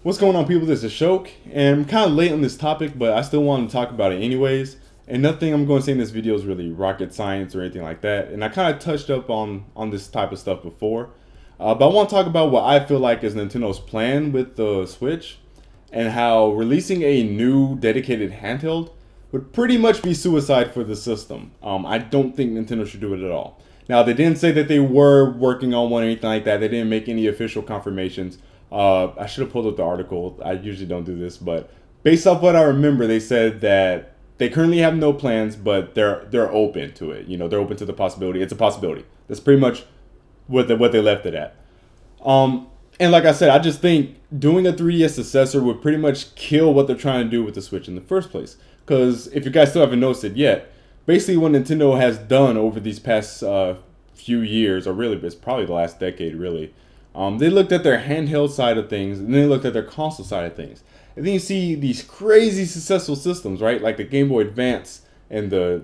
What's going on, people? This is Shok, and I'm kind of late on this topic, but I still want to talk about it anyways. And nothing I'm going to say in this video is really rocket science or anything like that. And I kind of touched up on this type of stuff before. But I want to talk about what I feel like is Nintendo's plan with the Switch, and how releasing a new dedicated handheld would pretty much be suicide for the system. I don't think Nintendo should do it at all. Now, they didn't say that they were working on one or anything like that. They didn't make any official confirmations. I should have pulled up the article. I usually don't do this, but based off what I remember, they said that they currently have no plans, but they're open to it. You know, they're open to the possibility. It's a possibility. That's pretty much what they left it at. And like I said, I just think doing a 3DS successor would pretty much kill what they're trying to do with the Switch in the first place. Because if you guys still haven't noticed it yet, basically what Nintendo has done over these past few years, or really it's probably the last decade really, they looked at their handheld side of things, and then they looked at their console side of things. And then you see these crazy successful systems, right? Like the Game Boy Advance and the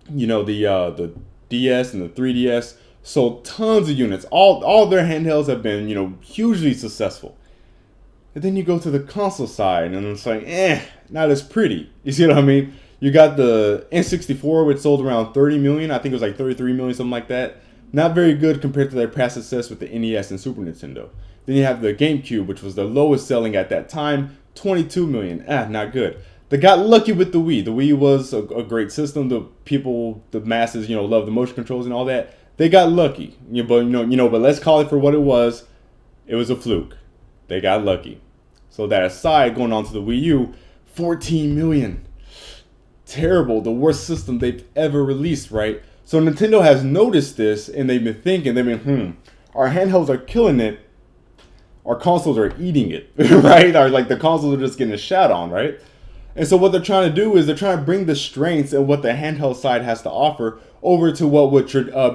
DS and the 3DS sold tons of units. All their handhelds have been, hugely successful. And then you go to the console side, and it's like, not as pretty. You see what I mean? You got the N64, which sold around 30 million. I think it was like 33 million, something like that. Not very good compared to their past success with the NES and Super Nintendo. Then you have the GameCube, which was the lowest selling at that time, 22 million. Not good. They got lucky with the Wii. The Wii was a great system. The masses, love the motion controls and all that. They got lucky. But let's call it for what it was. It was a fluke. They got lucky. So that aside, going on to the Wii U, 14 million. Terrible. The worst system they've ever released, right? So Nintendo has noticed this, and they've been our handhelds are killing it, our consoles are eating it, right? Or like the consoles are just getting a shot on, right? And so what they're trying to do is they're trying to bring the strengths and what the handheld side has to offer over to what would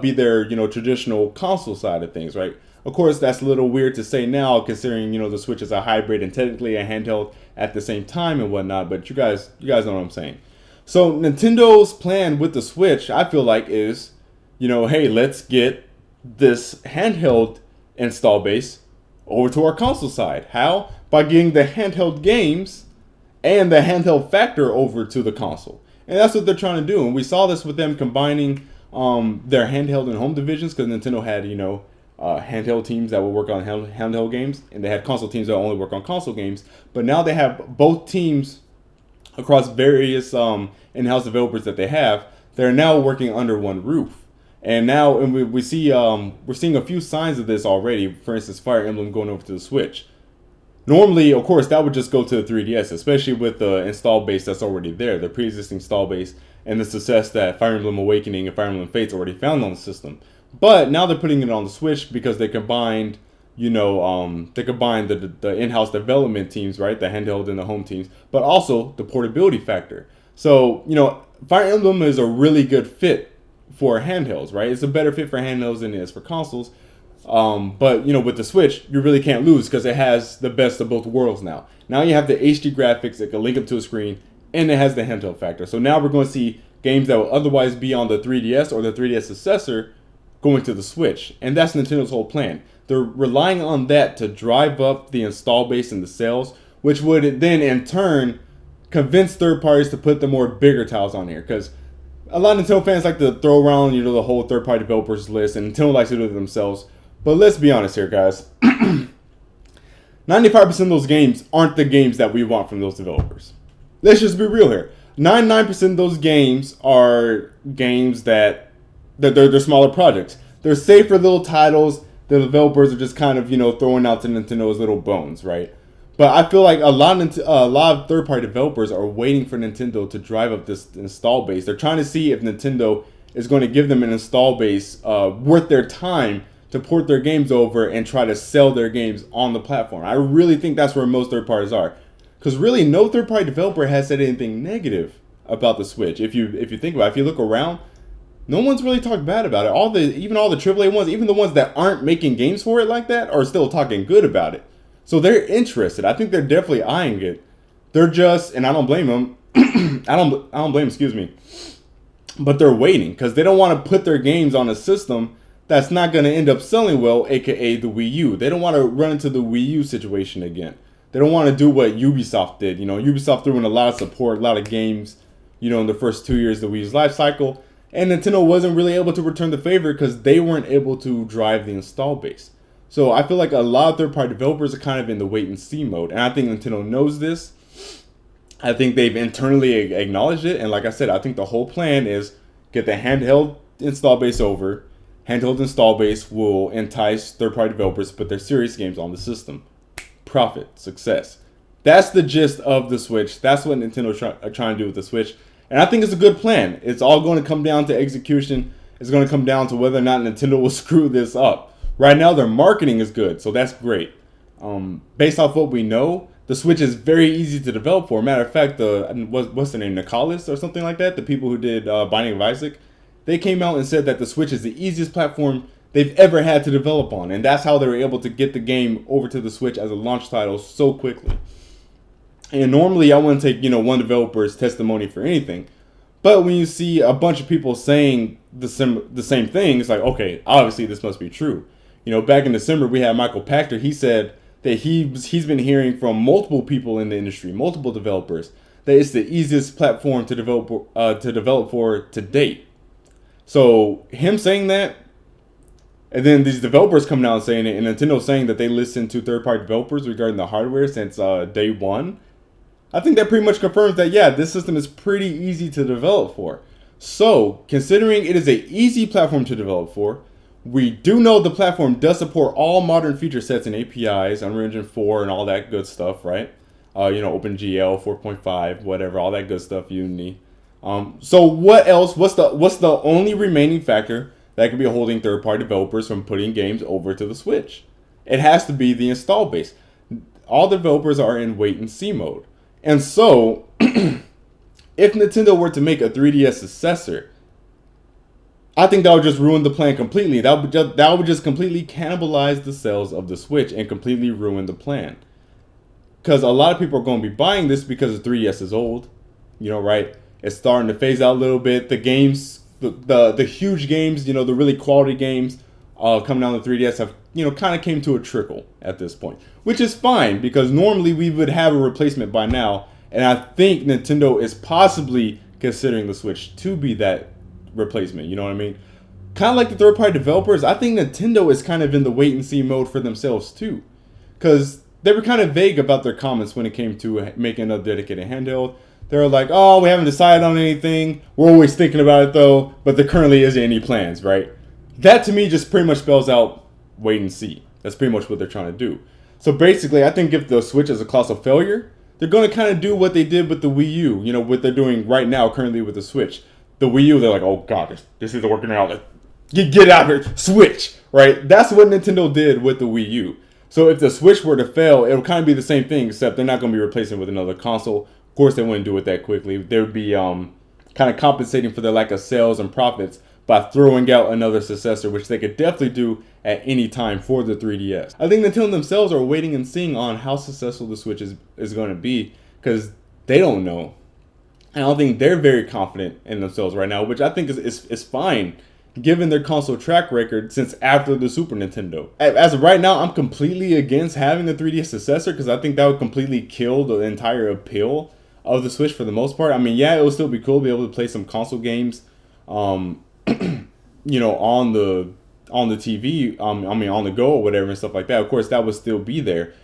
be their, traditional console side of things, right? Of course, that's a little weird to say now, considering, the Switch is a hybrid and technically a handheld at the same time and whatnot, but you guys know what I'm saying. So Nintendo's plan with the Switch, I feel like, is, hey, let's get this handheld install base over to our console side. How? By getting the handheld games and the handheld factor over to the console. And that's what they're trying to do. And we saw this with them combining their handheld and home divisions, because Nintendo had, handheld teams that would work on handheld games, and they had console teams that only work on console games. But now they have both teams across various in-house developers that they have. They're now working under one roof. And now we're seeing a few signs of this already. For instance, Fire Emblem going over to the Switch. Normally, of course, that would just go to the 3DS, especially with the install base that's already there, the pre-existing install base, and the success that Fire Emblem Awakening and Fire Emblem Fates already found on the system. But now they're putting it on the Switch because they combined, the in-house development teams, right, the handheld and the home teams, but also the portability factor. So, Fire Emblem is a really good fit for handhelds, right? It's a better fit for handhelds than it is for consoles. But with the Switch, you really can't lose because it has the best of both worlds now. Now you have the HD graphics that can link up to a screen, and it has the handheld factor. So now we're going to see games that will otherwise be on the 3DS or the 3DS successor going to the Switch. And that's Nintendo's whole plan. They're relying on that to drive up the install base and the sales, which would then in turn convince third parties to put the more bigger titles on here. Because a lot of Nintendo fans like to throw around, the whole third-party developers list, and Nintendo likes to do it themselves. But let's be honest here, guys. 95% of those games aren't the games that we want from those developers. Let's just be real here. 99% of those games are games that they're smaller projects. They're safer little titles. The developers are just kind of, throwing out to Nintendo's little bones, right? But I feel like a lot of third-party developers are waiting for Nintendo to drive up this install base. They're trying to see if Nintendo is going to give them an install base worth their time to port their games over and try to sell their games on the platform. I really think that's where most third parties are. Because really, no third-party developer has said anything negative about the Switch. If you think about it, if you look around, no one's really talked bad about it. Even all the AAA ones, even the ones that aren't making games for it like that, are still talking good about it. So they're interested. I think they're definitely eyeing it. They're just, and I don't blame them. I don't blame them, excuse me. But they're waiting because they don't want to put their games on a system that's not going to end up selling well, aka the Wii U. They don't want to run into the Wii U situation again. They don't want to do what Ubisoft did. Ubisoft threw in a lot of support, a lot of games, in the first 2 years of the Wii's life cycle. And Nintendo wasn't really able to return the favor because they weren't able to drive the install base. So I feel like a lot of third-party developers are kind of in the wait-and-see mode. And I think Nintendo knows this. I think they've internally acknowledged it. And like I said, I think the whole plan is get the handheld install base over. Handheld install base will entice third-party developers to put their serious games on the system. Profit, success. That's the gist of the Switch. That's what Nintendo's trying to do with the Switch. And I think it's a good plan. It's all going to come down to execution. It's going to come down to whether or not Nintendo will screw this up. Right now, their marketing is good, so that's great. Based off what we know, the Switch is very easy to develop for. Matter of fact, what's the name, Nicholas or something like that? The people who did Binding of Isaac, they came out and said that the Switch is the easiest platform they've ever had to develop on. And that's how they were able to get the game over to the Switch as a launch title so quickly. And normally I wouldn't take, one developer's testimony for anything. But when you see a bunch of people saying the same thing, it's like, okay, obviously this must be true. Back in December, we had Michael Pachter. He said that he's been hearing from multiple people in the industry, multiple developers, that it's the easiest platform to develop for to date. So him saying that, and then these developers coming out and saying it, and Nintendo saying that they listen to third-party developers regarding the hardware since day one, I think that pretty much confirms that, yeah, this system is pretty easy to develop for. So, considering it is an easy platform to develop for, we do know the platform does support all modern feature sets and APIs, Unreal Engine 4 and all that good stuff, right? OpenGL 4.5, whatever, all that good stuff, Unity. So what else? What's the only remaining factor that could be holding third-party developers from putting games over to the Switch? It has to be the install base. All developers are in wait-and-see mode. And so, if Nintendo were to make a 3DS successor, I think that would just ruin the plan completely. That would just completely cannibalize the sales of the Switch and completely ruin the plan. Because a lot of people are going to be buying this because the 3DS is old, right? It's starting to phase out a little bit. The games, the huge games, the really quality games coming out on the 3DS have, kind of came to a trickle at this point. Which is fine, because normally we would have a replacement by now. And I think Nintendo is possibly considering the Switch to be that replacement. You know what I mean? Kind of like the third-party developers, I think Nintendo is kind of in the wait-and-see mode for themselves too. Because they were kind of vague about their comments when it came to making a dedicated handheld. They were like, oh, we haven't decided on anything. We're always thinking about it though, but there currently isn't any plans, right? That to me just pretty much spells out wait and see. That's pretty much what they're trying to do. So basically, I think if the Switch is a colossal failure, they're going to kind of do what they did with the Wii U. What they're doing right now currently with the Switch. The Wii U, they're like, oh god, this isn't working out. Get out of here, Switch, right? That's what Nintendo did with the Wii U. So if the Switch were to fail, it would kind of be the same thing, except they're not going to be replacing it with another console. Of course, they wouldn't do it that quickly. They would be kind of compensating for their lack of sales and profits by throwing out another successor, which they could definitely do at any time for the 3DS. I think Nintendo themselves are waiting and seeing on how successful the Switch is going to be, because they don't know. And I don't think they're very confident in themselves right now, which I think is fine, given their console track record since after the Super Nintendo. As of right now, I'm completely against having the 3DS successor, because I think that would completely kill the entire appeal of the Switch for the most part. I mean, yeah, it would still be cool to be able to play some console games, on the TV, on the go or whatever and stuff like that. Of course, that would still be there.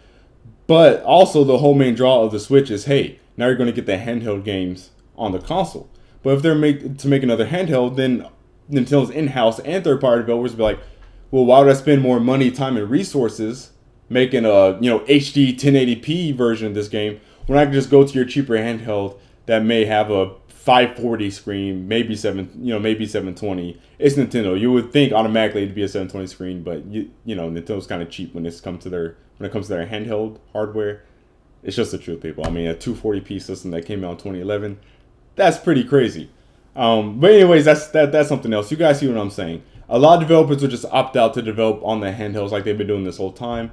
But also the whole main draw of the Switch is, hey, now you're going to get the handheld games on the console. But if they're to make another handheld, then Nintendo's in-house and third-party developers will be like, well, why would I spend more money, time, and resources making a HD 1080p version of this game when I can just go to your cheaper handheld that may have a 540 screen, maybe 720. It's Nintendo. You would think automatically it'd be a 720 screen, but Nintendo's kind of cheap when it comes to their handheld hardware. It's just the truth, people. I mean, a 240p system that came out in 2011, that's pretty crazy. But anyways, that's something else. You guys see what I'm saying? A lot of developers will just opt out to develop on the handhelds like they've been doing this whole time.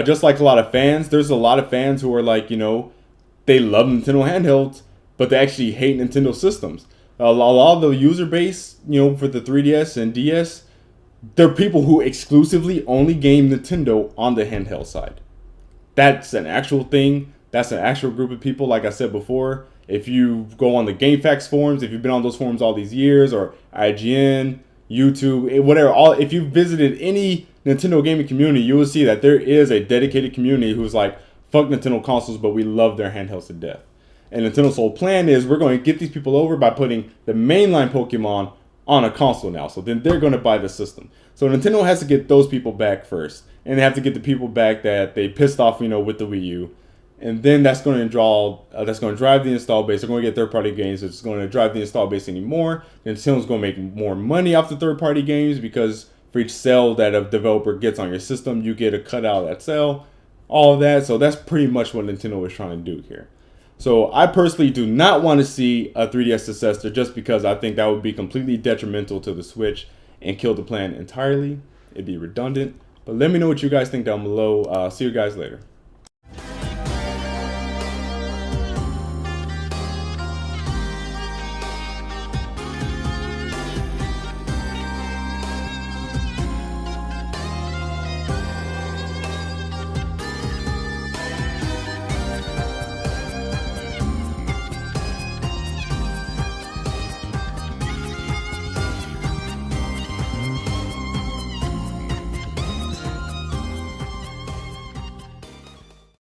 Just like a lot of fans, there's a lot of fans who are like, they love Nintendo handhelds, but they actually hate Nintendo systems. A lot of the user base, for the 3DS and DS, they're people who exclusively only game Nintendo on the handheld side. that's an actual thing. That's an actual group of people. Like I said before, if you go on the GameFAQs forums, if you've been on those forums all these years, or IGN, YouTube, whatever, if you've visited any Nintendo gaming community, you will see that there is a dedicated community who's like, fuck Nintendo consoles, but we love their handhelds to death. And Nintendo's whole plan is we're going to get these people over by putting the mainline Pokemon on a console now. So then they're going to buy the system. So Nintendo has to get those people back first. And they have to get the people back that they pissed off, with the Wii U. And then that's going to drive the install base. They're going to get third-party games. It's going to drive the install base anymore. Nintendo's going to make more money off the third-party games because for each sale that a developer gets on your system, you get a cut out of that sale. All of that. So that's pretty much what Nintendo is trying to do here. So I personally do not want to see a 3DS successor just because I think that would be completely detrimental to the Switch and kill the plan entirely. It'd be redundant. But let me know what you guys think down below. See you guys later.